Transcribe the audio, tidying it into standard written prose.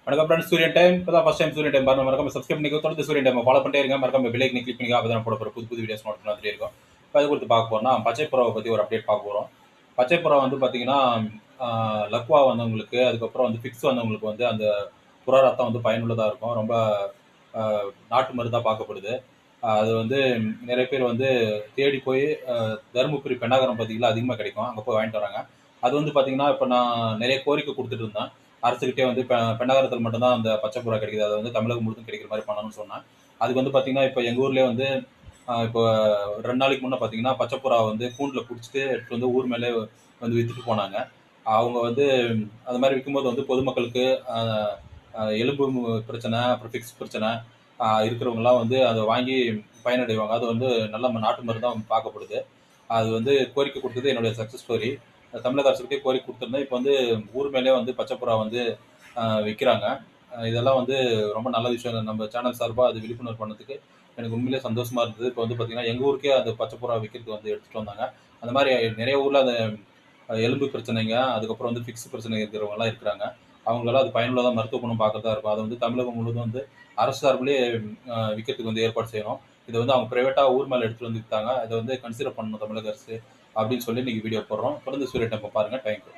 வணக்கம் ஃப்ரெண்ட்ஸ், சூரியன் டைம். இப்போ தான் ஃபர்ஸ்ட் டைம் சூரியன் டைம் பாருங்க. மறக்காம சப்ஸ்கிரைப் பண்ணி தொடர்ந்து சூரியன் டைம் ஃபாலோ பண்ணிட்டே இருங்க. மறக்காம பெல் ஐக்கனை கிளிக் பண்ணி அப்போ தான் போட போகிற புது புது வீடியோஸ் நோட்டிஃபிகேஷன் இருக்கும். இப்போ அது கொடுத்து பார்க்க போறோம்னா பச்சை புறாவை பற்றி ஒரு அப்டேட் பார்க்க போகிறோம். பச்சை புறா வந்து பார்த்தீங்கன்னா லக்வா வந்தவங்களுக்கு, அதுக்கப்புறம் வந்து ஃபிக்ஸ் வந்தவங்களுக்கு வந்து அந்த புறா ரத்தம் வந்து பயனுள்ளதாக இருக்கும். ரொம்ப நாட்டு மருந்தாக பார்க்கப்படுது. அது வந்து நிறைய பேர் வந்து தேடி போய் தருமபுரி பெண்ணாகரம் பகுதியில் அதிகமாக கிடைக்கும். அங்கே போய் வாங்கிட்டு வராங்க. அது வந்து பார்த்தீங்கன்னா, இப்போ நான் நிறைய கோரிக்கை கொடுத்துட்டு இருந்தேன். அரசுகிட்டே வந்து பெண்ணாகரத்தில் மட்டும்தான் அந்த பச்சை புறா கிடைக்குது. அது வந்து தமிழகம் முழுதும் கிடைக்கிற மாதிரி பண்ணணும்னு சொன்னேன். அதுக்கு வந்து பார்த்தீங்கன்னா, இப்போ எங்கள் ஊர்லேயே வந்து இப்போ 2 நாளைக்கு முன்னே பார்த்தீங்கன்னா, பச்சை புறா வந்து கூண்டில் பிடிச்சிட்டு எடுத்துட்டு வந்து ஊர் மேலே வந்து வித்துட்டு போனாங்க. அவங்க வந்து அது மாதிரி விற்கும்போது வந்து பொதுமக்களுக்கு எலும்பு பிரச்சனை, அப்புறம் ஃபிக்ஸ் பிரச்சனை இருக்கிறவங்கலாம் வந்து அதை வாங்கி பயனடைவாங்க. அது வந்து நல்ல நாட்டு மருந்தாக பார்க்கப்படுது. அது வந்து கோரிக்கை கொடுத்தது என்னுடைய சக்ஸஸ் ஸ்டோரி. தமிழக அரசுகிட்டே கோரிக்கை கொடுத்துருந்தேன். இப்போ வந்து ஊர் மேலே வந்து பச்சை புறா வந்து விற்கிறாங்க. இதெல்லாம் வந்து ரொம்ப நல்ல விஷயம். நம்ம சேனல் சார்பாக அது விழிப்புணர்வு பண்ணதுக்கு எனக்கு உண்மையிலேயே சந்தோஷமா இருந்தது. இப்போ வந்து பார்த்தீங்கன்னா, எங்கள் ஊருக்கே அந்த பச்சை புறா விற்கிறதுக்கு வந்து எடுத்துகிட்டு வந்தாங்க. அந்த மாதிரி நிறைய ஊரில் அந்த எலும்பு பிரச்சனைங்க, அதுக்கப்புறம் வந்து ஃபிக்ஸ் பிரச்சனை இருக்கிறவங்கலாம் இருக்கிறாங்க. அவங்களாம் அது பயனுள்ளதாக மருத்துவ குணம் பார்க்கறதா இருக்கும். அதை வந்து தமிழகம் முழுவதும் வந்து அரசு சார்பிலேயே விற்கிறதுக்கு வந்து ஏற்பாடு செய்யணும். இதை வந்து அவங்க பிரைவேட்டாக ஊர் மேலே எடுத்துகிட்டு வந்து விற்றாங்க. அதை வந்து கன்சிடர் பண்ணணும் தமிழக அரசு அப்படின்னு சொல்லி இன்னைக்கு வீடியோ போடுறோம். தொடர்ந்து சூரிய டெம்போ பாருங்கள். தேங்க்யூ.